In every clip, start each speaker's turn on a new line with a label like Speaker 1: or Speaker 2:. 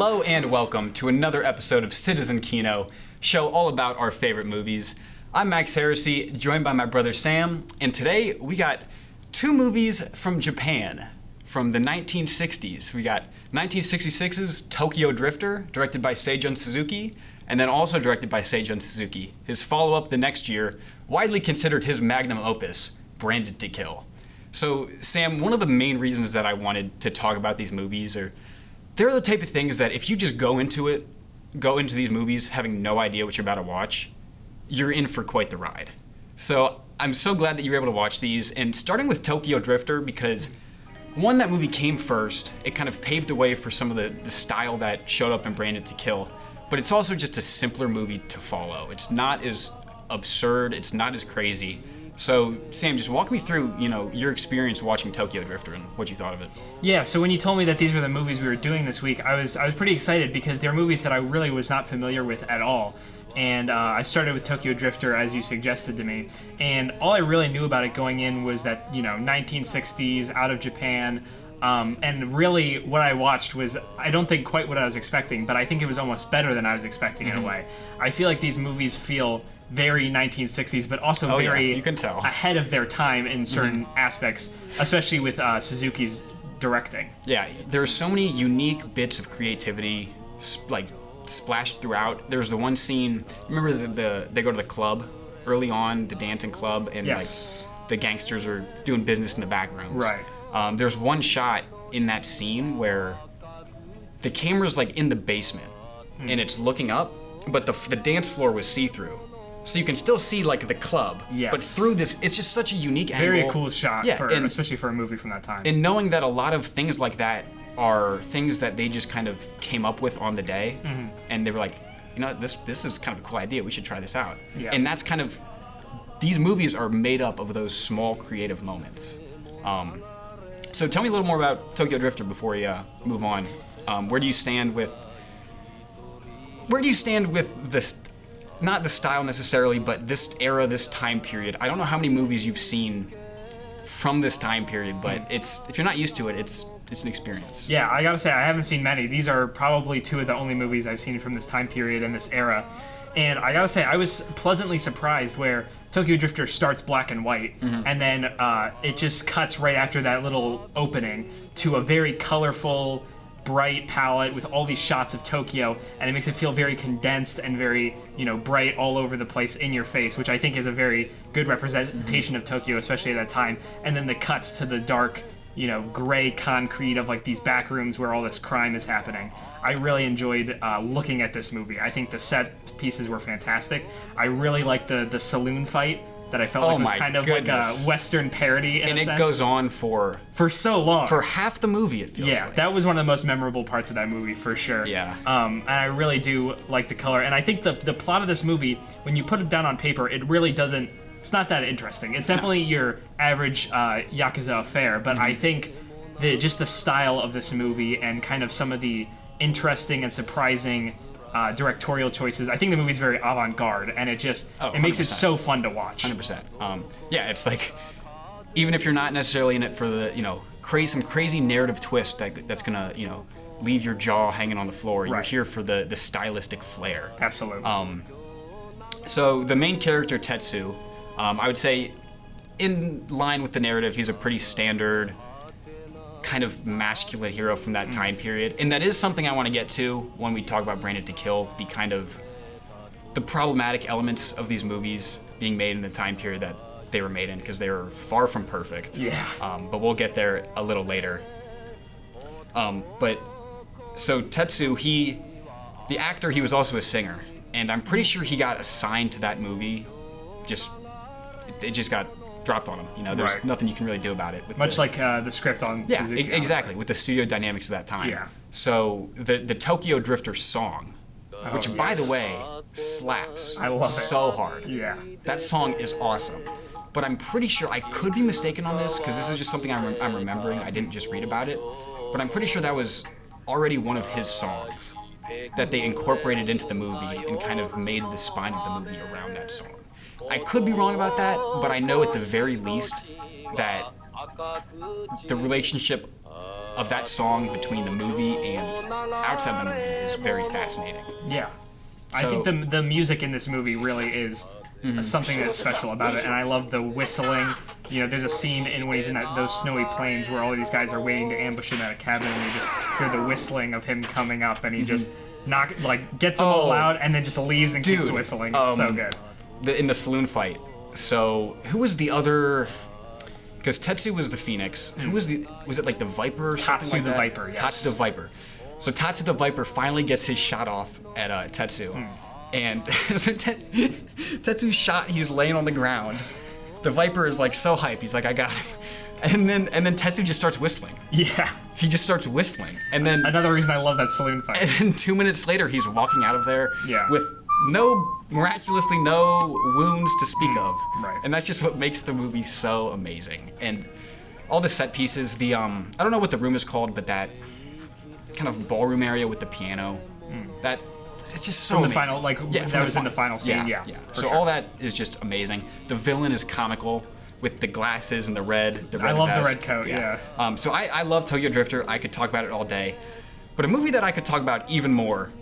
Speaker 1: Hello and welcome to another episode of Citizen Kino, show all about our favorite movies. I'm Max Heresy, joined by my brother Sam, and today we got two movies from Japan from the 1960s. We got 1966's Tokyo Drifter, directed by Seijun Suzuki, and then also directed by Seijun Suzuki. His follow-up the next year, widely considered his magnum opus, Branded to Kill. So, Sam, one of the main reasons that I wanted to talk about these movies are they're the type of things that if you just go into these movies having no idea what you're about to watch, you're in for quite the ride. So I'm so glad that you were able to watch these, and starting with Tokyo Drifter because, one, that movie came first. It kind of paved the way for some of the style that showed up in Branded to Kill, but it's also just a simpler movie to follow. It's not as absurd, it's not as crazy. So, Sam, just walk me through, your experience watching Tokyo Drifter and what you thought of it.
Speaker 2: Yeah, so when you told me that these were the movies we were doing this week, I was pretty excited because they're movies that I really was not familiar with at all. And I started with Tokyo Drifter, as you suggested to me. And all I really knew about it going in was that, 1960s, out of Japan. And really what I watched was, I don't think quite what I was expecting, but I think it was almost better than I was expecting in a way. I feel like these movies feel very 1960s, but also
Speaker 1: you can tell,
Speaker 2: ahead of their time in certain aspects, especially with Suzuki's directing.
Speaker 1: Yeah, there are so many unique bits of creativity, splashed throughout. There's the one scene, remember they go to the club early on, the dancing club, and the gangsters are doing business in the back rooms.
Speaker 2: Right.
Speaker 1: There's one shot in that scene where the camera's in the basement and it's looking up, but the dance floor was see-through. So you can still see the club, but through this, it's just such a unique angle.
Speaker 2: Very cool shot, especially for a movie from that time.
Speaker 1: And knowing that a lot of things like that are things that they just kind of came up with on the day, and they were like, this is kind of a cool idea. We should try this out.
Speaker 2: Yeah.
Speaker 1: And that's kind of, these movies are made up of those small creative moments. So tell me a little more about Tokyo Drifter before we move on. Where do you stand with this? Not the style necessarily, but this era, this time period. I don't know how many movies you've seen from this time period, but if you're not used to it, it's an experience.
Speaker 2: Yeah, I gotta say, I haven't seen many. These are probably two of the only movies I've seen from this time period and this era. And I gotta say, I was pleasantly surprised where Tokyo Drifter starts black and white, and then it just cuts right after that little opening to a very colorful, bright palette with all these shots of Tokyo, and it makes it feel very condensed and very, bright all over the place in your face, which I think is a very good representation of Tokyo, especially at that time. And then the cuts to the dark, gray concrete of these back rooms where all this crime is happening. I really enjoyed looking at this movie. I think the set pieces were fantastic. I really liked the saloon fight that I felt was kind of like a Western parody in a sense.
Speaker 1: And it goes on for
Speaker 2: so long.
Speaker 1: For half the movie, it feels like.
Speaker 2: Yeah, that was one of the most memorable parts of that movie, for sure.
Speaker 1: Yeah.
Speaker 2: And I really do like the color. And I think the plot of this movie, when you put it down on paper, it really doesn't, it's not that interesting. It's definitely your average Yakuza affair, but I think just the style of this movie and kind of some of the interesting and surprising directorial choices. I think the movie's very avant-garde, and it makes it so fun to watch.
Speaker 1: 100%. Yeah, it's even if you're not necessarily in it for the, some crazy narrative twist that's gonna, leave your jaw hanging on the floor. You're here for the stylistic flair.
Speaker 2: Absolutely.
Speaker 1: So the main character, Tetsu, I would say, in line with the narrative, he's a pretty standard kind of masculine hero from that time period, and that is something I want to get to when we talk about Branded to Kill, the problematic elements of these movies being made in the time period that they were made in, because they were far from perfect.
Speaker 2: Yeah.
Speaker 1: But we'll get there a little later. But so Tetsu, the actor, he was also a singer, and I'm pretty sure he got assigned to that movie. It just got dropped on him. There's nothing you can really do about it.
Speaker 2: Much like the script on Suzuki.
Speaker 1: Yeah, exactly, with the studio dynamics of that time.
Speaker 2: Yeah.
Speaker 1: So the Tokyo Drifter song, which by the way slaps
Speaker 2: I love it
Speaker 1: so hard.
Speaker 2: Yeah.
Speaker 1: That song is awesome. But I'm pretty sure, I could be mistaken on this, because this is just something I'm remembering. I didn't just read about it. But I'm pretty sure that was already one of his songs that they incorporated into the movie and kind of made the spine of the movie around that song. I could be wrong about that, but I know at the very least that the relationship of that song between the movie and outside the movie is very fascinating.
Speaker 2: Yeah. I think the music in this movie really is something that's special about it, and I love the whistling. You know, there's a scene when he's in those snowy plains where all of these guys are waiting to ambush him at a cabin, and you just hear the whistling of him coming up, and he just gets them all out, and then just leaves and keeps whistling. It's so good.
Speaker 1: In the saloon fight. So who was the other? Because Tetsu was the Phoenix. Who was was it like the Viper or something like that?
Speaker 2: Tatsu the Viper, yes.
Speaker 1: Tatsu the Viper. So Tatsu the Viper finally gets his shot off at Tetsu. And so Tetsu's shot, he's laying on the ground. The Viper is like so hype. He's like, I got him. And then Tetsu just starts whistling.
Speaker 2: Yeah.
Speaker 1: He just starts whistling. And then
Speaker 2: another reason I love that saloon fight.
Speaker 1: And then 2 minutes later, he's walking out of there with miraculously no wounds to speak of.
Speaker 2: Right.
Speaker 1: And that's just what makes the movie so amazing. And all the set pieces, I don't know what the room is called, but that kind of ballroom area with the piano, that it's just so
Speaker 2: from the
Speaker 1: amazing.
Speaker 2: final, that was in the final scene. Yeah.
Speaker 1: So all that is just amazing. The villain is comical with the glasses and the red
Speaker 2: I love
Speaker 1: vest.
Speaker 2: the red coat. Yeah.
Speaker 1: So I love Tokyo Drifter. I could talk about it all day, but a movie that I could talk about even more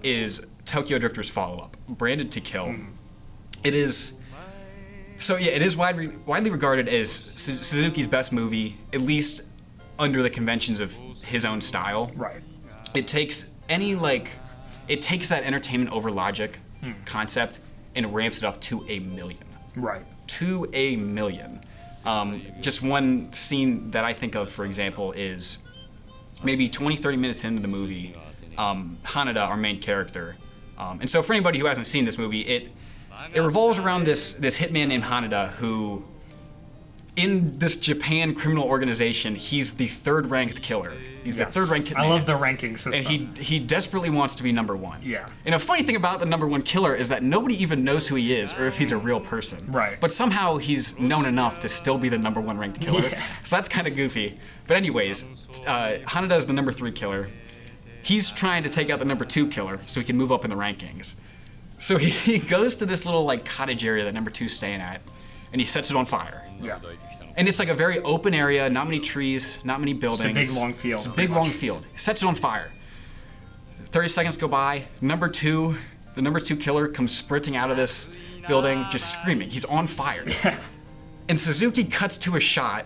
Speaker 1: is Tokyo Drifter's follow-up, Branded to Kill. It is widely regarded as Suzuki's best movie, at least under the conventions of his own style.
Speaker 2: Right.
Speaker 1: It takes that entertainment over logic concept and ramps it up to 1,000,000.
Speaker 2: Right.
Speaker 1: To 1,000,000. Just one scene that I think of, for example, is maybe 20, 30 minutes into the movie, Hanada, our main character. And so for anybody who hasn't seen this movie, it revolves around this hitman named Hanada who, in this Japan criminal organization, he's the third-ranked killer. He's the third-ranked hitman.
Speaker 2: I love the ranking system.
Speaker 1: And he desperately wants to be number one.
Speaker 2: Yeah.
Speaker 1: And a funny thing about the number one killer is that nobody even knows who he is or if he's a real person.
Speaker 2: Right.
Speaker 1: But somehow he's known enough to still be the number one ranked killer.
Speaker 2: Yeah.
Speaker 1: So that's kind of goofy. But anyways, Hanada is the number 3 killer. He's trying to take out the number 2 killer so he can move up in the rankings. So he goes to this little cottage area that number 2's staying at, and he sets it on fire.
Speaker 2: Yeah.
Speaker 1: And it's like a very open area, not many trees, not many buildings.
Speaker 2: It's a big long field.
Speaker 1: It's a big long field. He sets it on fire. 30 seconds go by. The number 2 killer comes sprinting out of this building, just screaming. He's on fire. And Suzuki cuts to a shot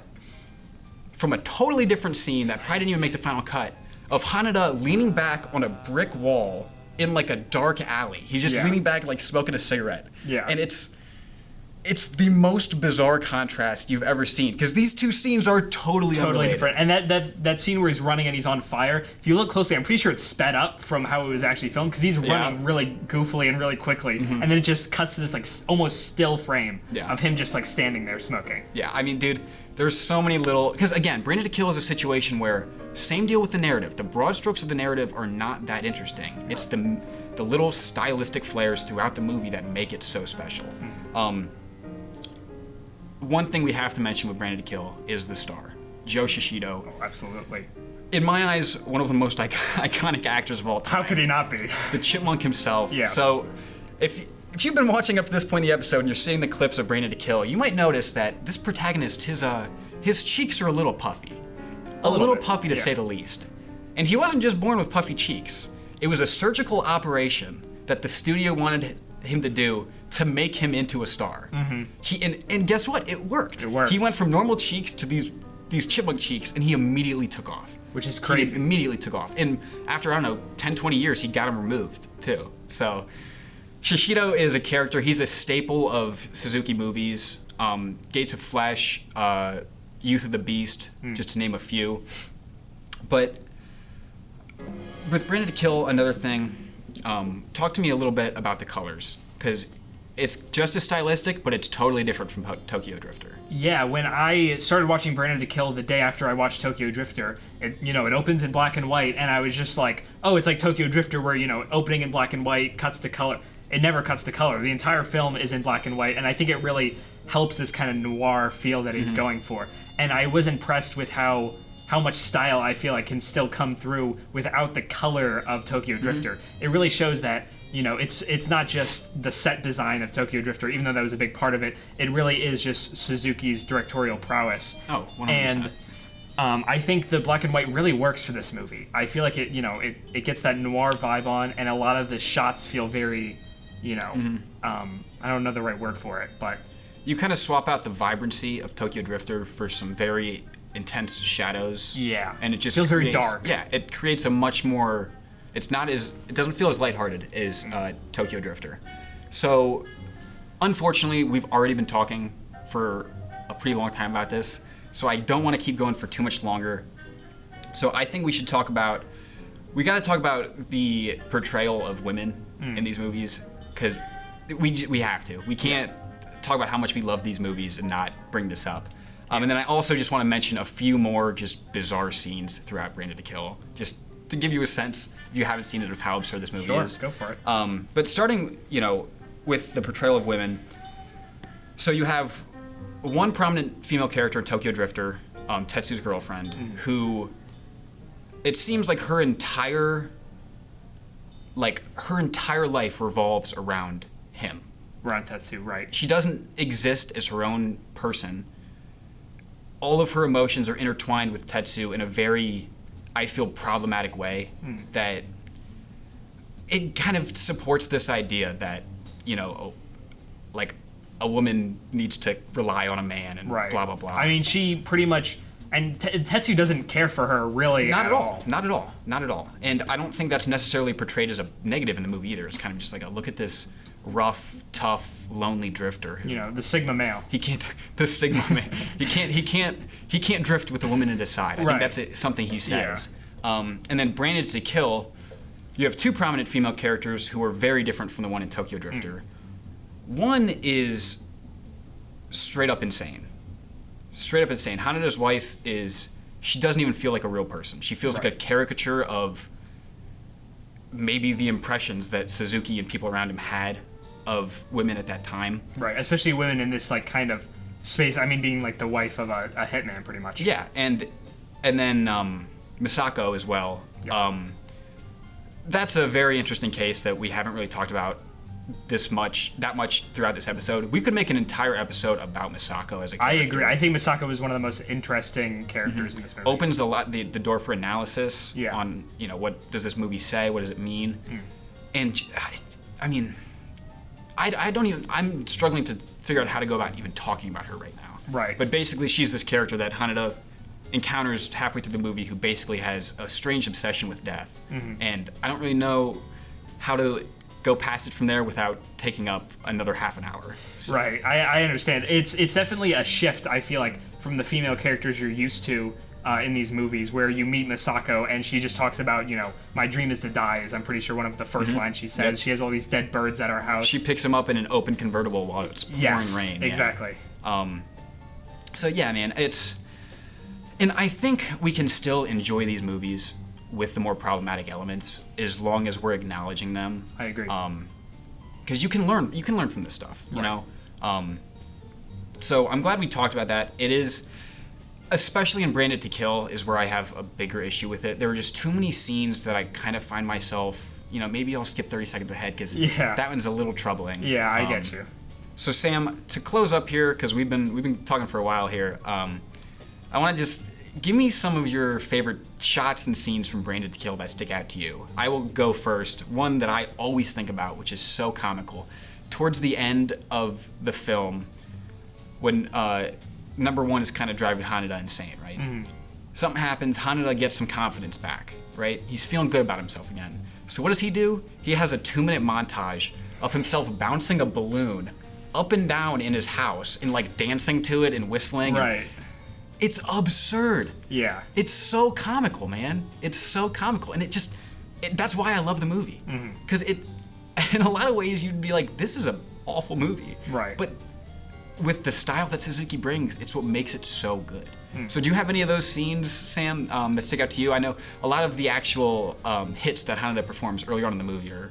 Speaker 1: from a totally different scene that probably didn't even make the final cut, of Hanada leaning back on a brick wall in a dark alley. He's just leaning back smoking a cigarette.
Speaker 2: Yeah.
Speaker 1: And it's the most bizarre contrast you've ever seen, because these two scenes are totally unrelated.
Speaker 2: Different. And that scene where he's running and he's on fire, if you look closely, I'm pretty sure it's sped up from how it was actually filmed, because he's running really goofily and really quickly, and then it just cuts to this almost still frame of him just standing there smoking.
Speaker 1: Yeah, I mean, dude, there's so many little, because again, Branded to Kill is a situation where same deal with the narrative. The broad strokes of the narrative are not that interesting. It's the little stylistic flares throughout the movie that make it so special. One thing we have to mention with Branded to Kill is the star, Joe Shishido.
Speaker 2: Oh, absolutely.
Speaker 1: In my eyes, one of the most iconic actors of all time.
Speaker 2: How could he not be?
Speaker 1: The chipmunk himself.
Speaker 2: Yes.
Speaker 1: So, if you've been watching up to this point in the episode and you're seeing the clips of Branded to Kill, you might notice that this protagonist, his cheeks are a little puffy. A little puffy to say the least. And he wasn't just born with puffy cheeks. It was a surgical operation that the studio wanted him to do to make him into a star. And guess what? It worked.
Speaker 2: It worked.
Speaker 1: He went from normal cheeks to these chipmunk cheeks, and he immediately took off.
Speaker 2: Which is crazy.
Speaker 1: He immediately took off. And after, 10, 20 years, he got him removed, too. So, Shishido is a character. He's a staple of Suzuki movies. Gates of Flesh, Youth of the Beast, just to name a few. But with Branded to Kill, another thing, talk to me a little bit about the colors, because it's just as stylistic, but it's totally different from Tokyo Drifter.
Speaker 2: Yeah, when I started watching Branded to Kill the day after I watched Tokyo Drifter, it opens in black and white, and I was just like, oh, it's like Tokyo Drifter where, opening in black and white, cuts to color. It never cuts to color. The entire film is in black and white, and I think it really helps this kind of noir feel that he's going for. And I was impressed with how much style I feel like can still come through without the color of Tokyo Drifter. It really shows that, it's not just the set design of Tokyo Drifter, even though that was a big part of it. It really is just Suzuki's directorial prowess.
Speaker 1: Oh, 100%.
Speaker 2: And I think the black and white really works for this movie. I feel like it gets that noir vibe on, and a lot of the shots feel very, I don't know the right word for it, but
Speaker 1: you kind of swap out the vibrancy of Tokyo Drifter for some very intense shadows.
Speaker 2: Yeah,
Speaker 1: and it just
Speaker 2: feels very dark.
Speaker 1: Yeah, it creates a much more. It doesn't feel as lighthearted as Tokyo Drifter. So, unfortunately, we've already been talking for a pretty long time about this. So I don't want to keep going for too much longer. So I think we got to talk about the portrayal of women in these movies, because we have to. We can't talk about how much we love these movies and not bring this up. And then I also just want to mention a few more just bizarre scenes throughout Branded to Kill, just to give you a sense, if you haven't seen it, of how absurd this movie is.
Speaker 2: Sure, go for it.
Speaker 1: But starting, with the portrayal of women, so you have one prominent female character in Tokyo Drifter, Tetsu's girlfriend, who it seems like her entire life revolves around him.
Speaker 2: Around Tetsu, right.
Speaker 1: She doesn't exist as her own person. All of her emotions are intertwined with Tetsu in a very, I feel, problematic way that it kind of supports this idea that, like, a woman needs to rely on a man and blah, blah, blah.
Speaker 2: I mean, she pretty much... And Tetsu doesn't care for her, really,
Speaker 1: Not at all. Not at all. And I don't think that's necessarily portrayed as a negative in the movie either. It's kind of just like, look at this rough, tough, lonely drifter.
Speaker 2: The Sigma male.
Speaker 1: He can't... The Sigma man. He can't drift with a woman at his side. I think that's something he says. Yeah. And then Branded to Kill, you have two prominent female characters who are very different from the one in Tokyo Drifter. One is straight up insane. Haneda's wife she doesn't even feel like a real person. She feels like a caricature of maybe the impressions that Suzuki and people around him had of women at that time.
Speaker 2: Right, especially women in this, like, kind of space. I mean, being, like, the wife of a hitman, pretty much.
Speaker 1: Yeah, and then Misako as well. Yep. That's a very interesting case that we haven't really talked about that much throughout this episode. We could make an entire episode about Misako as a character.
Speaker 2: I agree. I think Misako is one of the most interesting characters in this movie.
Speaker 1: Opens the door for analysis on, what does this movie say? What does it mean? And I mean, I'm struggling to figure out how to go about even talking about her right now.
Speaker 2: Right.
Speaker 1: But basically, she's this character that Haneda encounters halfway through the movie who basically has a strange obsession with death. And I don't really know how to go past it from there without taking up another half an hour. So.
Speaker 2: Right, I understand. It's definitely a shift, I feel like, from the female characters you're used to in these movies, where you meet Misako and she just talks about, my dream is to die, is I'm pretty sure one of the first lines she says. Yep. She has all these dead birds at our house.
Speaker 1: She picks him up in an open convertible while it's pouring rain.
Speaker 2: Exactly.
Speaker 1: So yeah, man, and I think we can still enjoy these movies with the more problematic elements as long as we're acknowledging them.
Speaker 2: I agree.
Speaker 1: Because you can learn from this stuff, you know? So I'm glad we talked about that. It is, especially in Branded to Kill, is where I have a bigger issue with it. There are just too many scenes that I kind of find myself, maybe I'll skip 30 seconds ahead because that one's a little troubling.
Speaker 2: Yeah, I get you.
Speaker 1: So Sam, to close up here, because we've been talking for a while here, I want to just give me some of your favorite shots and scenes from Branded to Kill that stick out to you. I will go first. One that I always think about, which is so comical. Towards the end of the film, when number one is kind of driving Haneda insane, right? Something happens, Haneda gets some confidence back, right? He's feeling good about himself again. So what does he do? He has a 2-minute montage of himself bouncing a balloon up and down in his house and, like, dancing to it and whistling.
Speaker 2: Right.
Speaker 1: It's absurd.
Speaker 2: Yeah.
Speaker 1: It's so comical, man. It's so comical. And that's why I love the movie. Because in a lot of ways, you'd be like, this is an awful movie.
Speaker 2: Right.
Speaker 1: But with the style that Suzuki brings, it's what makes it so good. So do you have any of those scenes, Sam, that stick out to you? I know a lot of the actual hits that Haneda performs early on in the movie are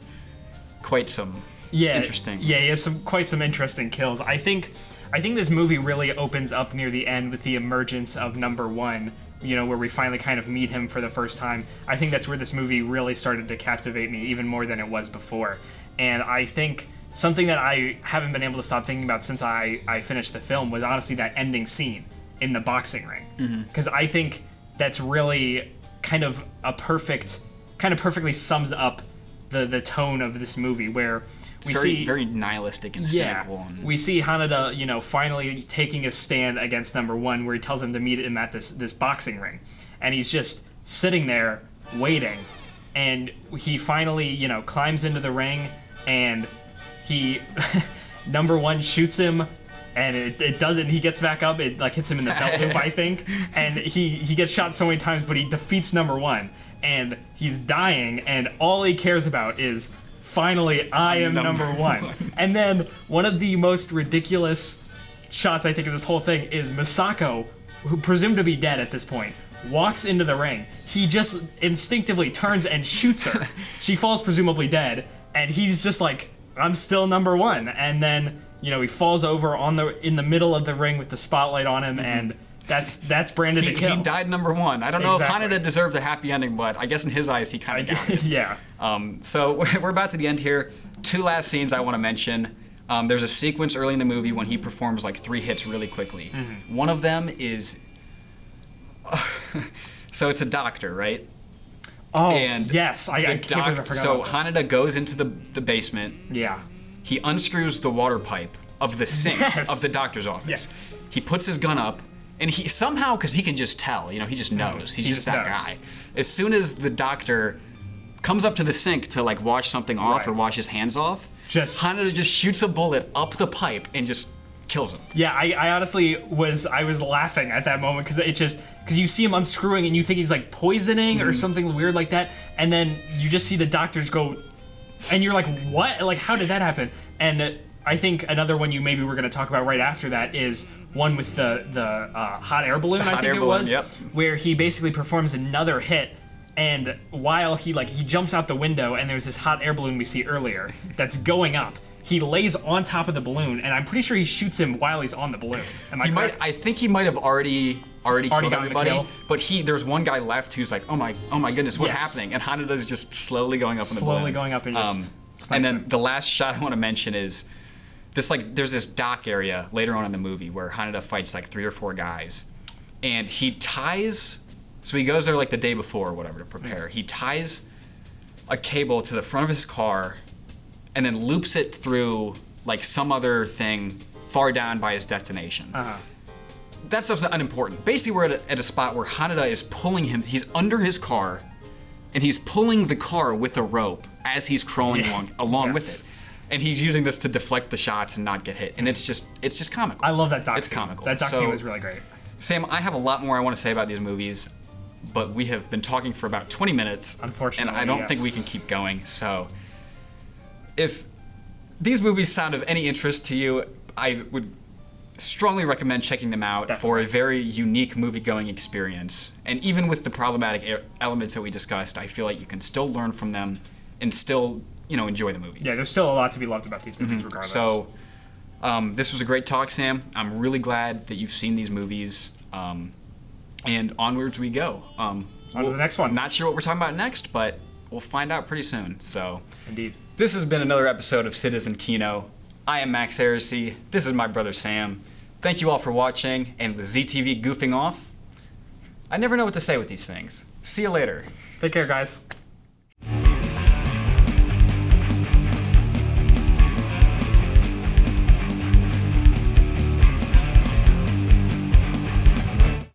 Speaker 1: quite some interesting.
Speaker 2: Yeah, he has quite some interesting kills. I think this movie really opens up near the end with the emergence of number one, where we finally kind of meet him for the first time. I think that's where this movie really started to captivate me even more than it was before. And I think something that I haven't been able to stop thinking about since I finished the film was honestly that ending scene in the boxing ring. Because I think that's really kind of perfectly sums up the tone of this movie, where
Speaker 1: we see very nihilistic and cynical.
Speaker 2: Yeah, we see Hanada, finally taking a stand against number one, where he tells him to meet him at this boxing ring, and he's just sitting there waiting, and he finally, climbs into the ring, and he number one shoots him, and it doesn't. He gets back up. It hits him in the belt loop, I think, and he gets shot so many times, but he defeats number one, and he's dying, and all he cares about is, finally, I am number one. And then one of the most ridiculous shots, I think, of this whole thing is Misako, who presumed to be dead at this point, walks into the ring. He just instinctively turns and shoots her. She falls presumably dead, and he's just like, I'm still number one. And then, he falls over in the middle of the ring with the spotlight on him, and that's branded a kill.
Speaker 1: He died number one. I don't know if Hanada deserved a happy ending, but I guess in his eyes he kind of got it.
Speaker 2: Yeah.
Speaker 1: So we're about to the end here. Two last scenes I want to mention. There's a sequence early in the movie when he performs 3 hits really quickly. Mm-hmm. One of them is... so it's a doctor, right?
Speaker 2: Oh, and yes. I can't believe I forgot
Speaker 1: So
Speaker 2: about
Speaker 1: Hanada goes into the basement.
Speaker 2: Yeah.
Speaker 1: He unscrews the water pipe of the sink of the doctor's office.
Speaker 2: Yes.
Speaker 1: He puts his gun up. And he somehow, because he can just tell, he just knows. He's just that guy. As soon as the doctor comes up to the sink to wash something off or wash his hands off, Hanada just shoots a bullet up the pipe and just kills him.
Speaker 2: Yeah, I honestly was laughing at that moment, because you see him unscrewing and you think he's poisoning or something weird like that, and then you just see the doctors go, and you're like, what? How did that happen? And I think another one maybe we're going to talk about right after that is one with the hot air balloon, I think it was, where he basically performs another hit, and while he jumps out the window, and there's this hot air balloon we see earlier that's going up, he lays on top of the balloon, and I'm pretty sure he shoots him while he's on the balloon. Am I correct?
Speaker 1: I think he might have already killed everybody, but there's one guy left who's like, oh my goodness, what's happening? And Hanada's just slowly going up in the balloon.
Speaker 2: Slowly going up and just
Speaker 1: and then the last shot I want to mention is there's this dock area later on in the movie where Hanada fights 3 or 4 guys, and he ties. So he goes there the day before or whatever to prepare. He ties a cable to the front of his car, and then loops it through some other thing far down by his destination.
Speaker 2: Uh-huh.
Speaker 1: That stuff's unimportant. Basically, we're at a spot where Hanada is pulling him. He's under his car, and he's pulling the car with a rope as he's crawling along with it. And he's using this to deflect the shots and not get hit. And it's just comical.
Speaker 2: I love that doc scene.
Speaker 1: It's comical.
Speaker 2: That doc scene was really great.
Speaker 1: Sam, I have a lot more I want to say about these movies, but we have been talking for about 20 minutes.
Speaker 2: Unfortunately,
Speaker 1: and I don't think we can keep going. So if these movies sound of any interest to you, I would strongly recommend checking them out for a very unique movie-going experience. And even with the problematic elements that we discussed, I feel like you can still learn from them and still enjoy the movie.
Speaker 2: Yeah, there's still a lot to be loved about these movies, regardless.
Speaker 1: So, this was a great talk, Sam. I'm really glad that you've seen these movies. And onwards we go.
Speaker 2: On to the next one.
Speaker 1: Not sure what we're talking about next, but we'll find out pretty soon. So,
Speaker 2: indeed.
Speaker 1: This has been another episode of Citizen Kino. I am Max Heresy. This is my brother Sam. Thank you all for watching, and with ZTV goofing off, I never know what to say with these things. See you later.
Speaker 2: Take care, guys.